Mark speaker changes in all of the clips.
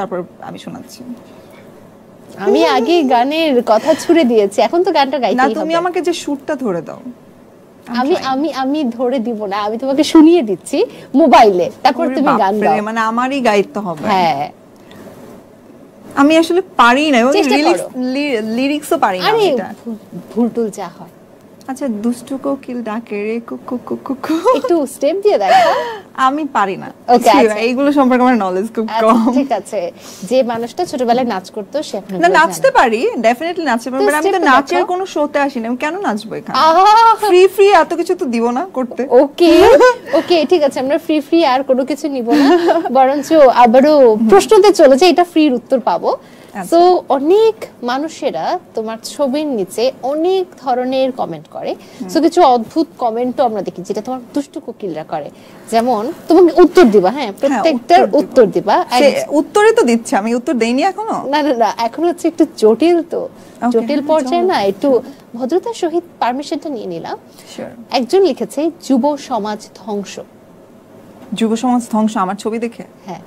Speaker 1: তারপর আমি শোনাচ্ছি।
Speaker 2: আমি আগে গানের কথা ছুড়ে দিয়েছি, এখন তো গানটা গাইতেই হবে।
Speaker 1: না, তুমি আমাকে যে সুরটা ধরে দাও।
Speaker 2: আমি আমি আমি ধরে দিব না, আমি তোমাকে শুনিয়ে দিচ্ছি মোবাইলে, তারপর তুমি গান গাও।
Speaker 1: মানে আমারই গাইতে হবে?
Speaker 2: হ্যাঁ,
Speaker 1: আমি আসলে পারি না, এবং লিরিক্সও পারি না এটা।
Speaker 2: ভুলটুল যা হয়।
Speaker 1: আচ্ছা, দুষ্টু কোকিল ডাকে রে কুকু কুকু কুকু,
Speaker 2: একটু স্টেপ দিয়ে দেখো।
Speaker 1: আমি পারি না।
Speaker 2: ওকে, আচ্ছা,
Speaker 1: এইগুলো সম্পর্কে আমার নলেজ খুব কম।
Speaker 2: ঠিক আছে, যে মানুষটা ছোটবেলায় নাচ করতো সে এখন
Speaker 1: না, নাচতে পারি, ডেফিনেটলি নাচতে পারি, বাট আমি তো নাচের কোনো শোতে আসি না, আমি কেন নাচবো এখানে? ফ্রি ফ্রি এত কিছু তো দিব না করতে।
Speaker 2: ওকে ওকে, ঠিক আছে, আমরা ফ্রি ফ্রি আর কোনো কিছু নিব না, বরঞ্চ আবারও প্রশ্নতে চলে যে এটা ফ্রির উত্তর পাবো। সো অনেক মানুষেরা তোমার ছবির নিচে অনেক ধরনের কমেন্ট করে, সো কিছু অদ্ভুত কমেন্টও আমরা দেখি যেটা তোমার দুষ্টু কোকিলরা করে। যেমন তোমাকে উত্তর দিবা, হ্যাঁ, প্রত্যেকটার উত্তর দিবা।
Speaker 1: উত্তরই তো দিচ্ছে, আমি উত্তর দেইনি এখনো।
Speaker 2: না না না, এখন হচ্ছে একটু জটিল, তো জটিল পর্যায়ে না, একটু ভদ্রতার সহিত পারমিশনটা নিয়ে নিলাম। একজন লিখেছে যুব সমাজ ধ্বংস।
Speaker 1: যুব সমাজ ধ্বংস আমার ছবি দেখে?
Speaker 2: হ্যাঁ।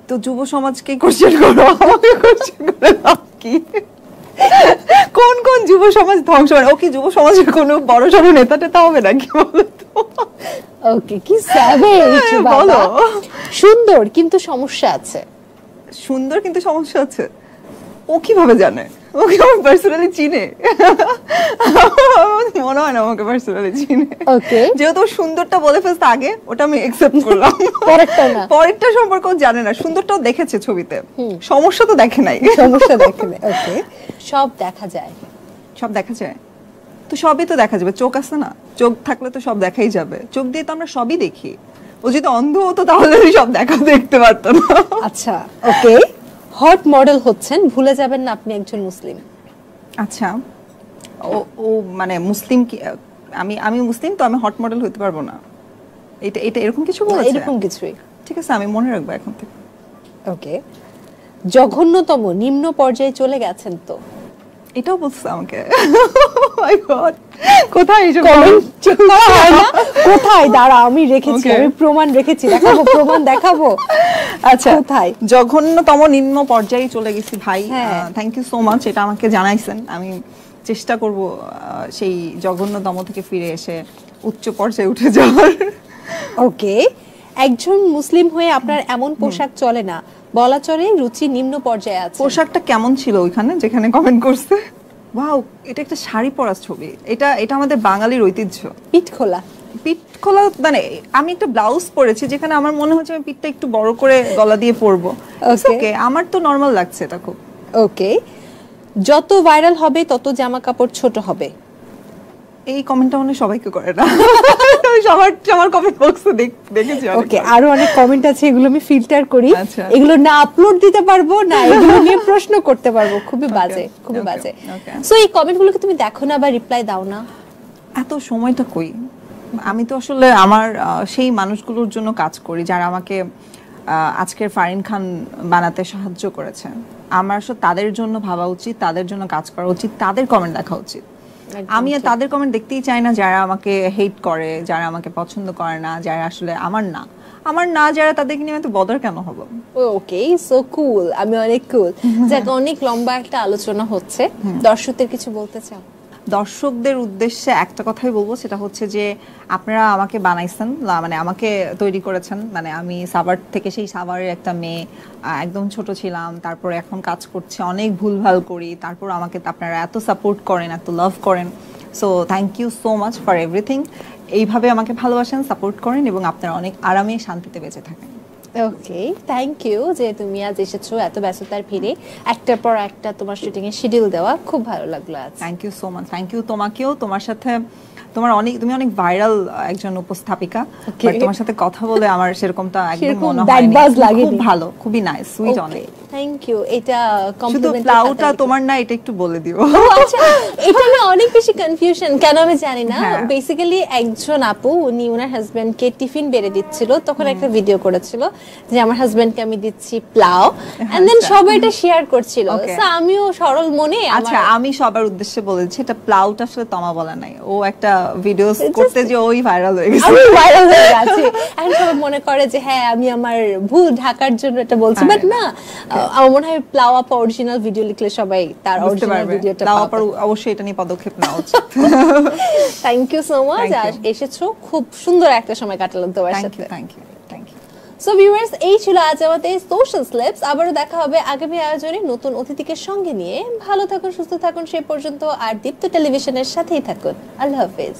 Speaker 1: তো যুব সমাজকে কোশ্চেন করো, আমাকে কোশ্চেন করে লাভ কি? কোন কোন যুব সমাজ ধ্বংস? ও কি যুব সমাজের কোনো বড় সড় নেতা টেতা হবে নাকি বলো তো?
Speaker 2: ওকে, কি স্যাভেজ বাবা। সুন্দর কিন্তু সমস্যা আছে।
Speaker 1: সুন্দর কিন্তু সমস্যা আছে? ও কিভাবে জানে? ও কি আমাকে পার্সোনালি চিনে? মনে হয় না আমাকে পার্সোনালি চিনে।
Speaker 2: ওকে,
Speaker 1: যেহেতু সুন্দরটা বলে ফেলতে আগে, ওটা আমি অ্যাকসেপ্ট করলাম।
Speaker 2: পরেরটা না,
Speaker 1: পরেরটা সম্পর্কে ও জানে না। সুন্দরটাও দেখেছে ছবিতে, সমস্যা তো দেখে নাই।
Speaker 2: সমস্যা দেখে নাই। ওকে, সব দেখা যায়।
Speaker 1: সব দেখা যায় তো সবই তো দেখা যাবে, চোখ আছে না? চোখ থাকলে তো সব দেখাই যাবে, চোখ দিয়ে তো আমরা সবই দেখি। ও যদি অন্ধ হতো তাহলে সব দেখতে পারতো না।
Speaker 2: আচ্ছা, ওকে, হট মডেল হচ্ছেন, ভুলে যাবেন না আপনি একজন মুসলিম।
Speaker 1: আচ্ছা, ও মানে মুসলিম কি? আমি মুসলিম তো আমি হট মডেল হতে পারবো না, এটা এরকম কিছু বলেছে?
Speaker 2: এরকম কিছুই।
Speaker 1: ঠিক আছে, আমি মনে রাখবো এখন থেকে।
Speaker 2: ওকে, জঘন্যতম নিম্ন পর্যায়ে চলে গেছেন তো।
Speaker 1: এটাও বলছে আমাকে? মাই গড, কোথায় এইসব
Speaker 2: কমেন্ট চেক করা হয় না? কোথায়? দাঁড়া, আমি রেখেছি, আমি প্রমাণ রেখেছি, দেখাবো, প্রমাণ দেখাবো।
Speaker 1: আচ্ছা, কোথায়? জঘন্যতম নিম্ন পর্যায়ে চলে গেছি ভাই। থ্যাংক ইউ সো মাচ, এটা আমাকে জানাইছেন। আমি চেষ্টা করব সেই জঘন্যতম থেকে ফিরে এসে উচ্চ পর্যায়ে উঠে যাওয়ার।
Speaker 2: ওকে, একজন মুসলিম হয়ে আপনার এমন পোশাক চলে না, বলা চলে রুচি নিম্ন পর্যায়ে আছে।
Speaker 1: পোশাকটা কেমন ছিল ওইখানে যেখানে কমেন্ট করছে? ওয়াও, এটা একটা শাড়ি পরা ছবি। এটা আমাদের বাঙালির ঐতিহ্য।
Speaker 2: পিঠ খোলা,
Speaker 1: পিঠ খোলা মানে আমি একটা ব্লাউজ পরেছি যেখানে আমার মনে হচ্ছে আমি পিঠটা একটু বড় করে গলা দিয়ে পরবো। ওকে, আমার তো নরমাল লাগছে এটা খুব।
Speaker 2: ওকে, যত ভাইরাল হবে তত জামা কাপড় ছোট হবে।
Speaker 1: এই কমেন্টটা মানে সবাইকে করে না, সবার কমেন্ট বক্সে দেখেছি।
Speaker 2: ওকে, আরো অনেক কমেন্ট আছে, এগুলো আমি ফিল্টার করি, এগুলো না আপলোড দিতে পারবো না, এগুলো নিয়ে প্রশ্ন করতে পারবো। খুবই বাজে, খুবই বাজে। সো এই কমেন্টগুলোকে তুমি দেখো না বা রিপ্লাই দাও না?
Speaker 1: এত সময়টা কই? আমি তো আসলে আমার সেই মানুষগুলোর জন্য কাজ করি যারা আমাকে আজকের ফারিন খান বানাতে সাহায্য করেছে। আমার আসলে তাদের জন্য ভাবা উচিত, তাদের জন্য কাজ করা উচিত, তাদের কমেন্ট দেখা উচিত। আমি তাদের কমেন্ট দেখতেই চাই না যারা আমাকে হেট করে, যারা আমাকে পছন্দ করে না, যারা আসলে আমার না যারা, তাদেরকে নিয়ে এত বদার কেন হবো?
Speaker 2: ওকে, সো কুল, আমি অনেক কুল। যাক, অনেক লম্বা একটা আলোচনা হচ্ছে, দর্শকদের কিছু বলতে চাও?
Speaker 1: দর্শকদের উদ্দেশ্যে একটা কথাই বলবো, সেটা হচ্ছে যে আপনারা আমাকে বানাইছেন, মানে আমাকে তৈরি করেছেন। মানে আমি সাভার থেকে, সেই সাভারের একটা মেয়ে, একদম ছোট ছিলাম, তারপর এখন কাজ করছি, অনেক ভুলভাল করি, তারপর আমাকে আপনারা এত সাপোর্ট করেন, এত লাভ করেন। So thank you so much for everything. এইভাবে আমাকে ভালোবাসেন, সাপোর্ট করেন, এবং আপনারা অনেক আরামে শান্তিতে বেঁচে থাকেন।
Speaker 2: ওকে, থ্যাংক ইউ যে তুমি আজ এসেছো এত ব্যস্ততার ভিড়ে, একটার পর একটা তোমার শুটিং এর শিডিউল দেওয়া, খুব ভালো লাগলো আজ।
Speaker 1: Thank you so much. Thank you তোমাকেও। তোমার সাথে তুমি অনেক ভাইরাল একজন উপস্থাপিকা, তোমার সাথে কথা বলে আমার সেরকমটা একদম মনে হয়নি। খুব ভালো, খুবই নাইস, সুইট অনেক।
Speaker 2: Thank you. এটা
Speaker 1: কমপ্লিমেন্ট, ফ্লাউটা তোমার না, এটা একটু বলে দিও।
Speaker 2: আচ্ছা, এটা না অনেক বেশি কনফিউশন, কেন আমি জানি না। বেসিক্যালি একজন আপু, উনি ওনার হাজবেন্ডকে টিফিন বেড়ে দিচ্ছিল, তখন একটা ভিডিও করেছিল, যে আমার হাজবেন্ডকে আমি দিচ্ছি প্লাও, এন্ড দেন সবাই এটা শেয়ার করছিল। সো আমিও সরল মনে
Speaker 1: আচ্ছা আমি সবার উদ্দেশ্যে বলেছি এটা প্লাউটা আসলে তমা বলা নাই, ও একটা ভিডিওস করতে যে ওই ভাইরাল হয়ে গেছে,
Speaker 2: আমি ভাইরাল হয়ে গেছি এন্ড সবাই মনে করে যে হ্যাঁ আমি আমার ভুল ঢাকার জন্য এটা বলছি, বাট না আমার মনে হয় প্লাও আপা অরিজিনাল ভিডিও লিখলে সবাই তার অরিজিনাল ভিডিওটা
Speaker 1: প্লাউ
Speaker 2: পাবে।
Speaker 1: আপার অবশ্যই এটা নিয়ে পদক্ষেপ নেওয়া উচিত।
Speaker 2: থ্যাংক ইউ সো মাচ, এসেছো, খুব সুন্দর একটা সময় কাটালাম তোমার সাথে।
Speaker 1: Thank you.
Speaker 2: সো ভিউয়ার্স, এই ছিল আজ আমাদের সোশ্যাল স্লিপস। আবারও দেখা হবে আগামী আয়োজনে নতুন অতিথিকে সঙ্গে নিয়ে। ভালো থাকুন, সুস্থ থাকুন সেই পর্যন্ত, আর দীপ্ত টেলিভিশনের সাথেই থাকুন। আল্লাহ হাফেজ।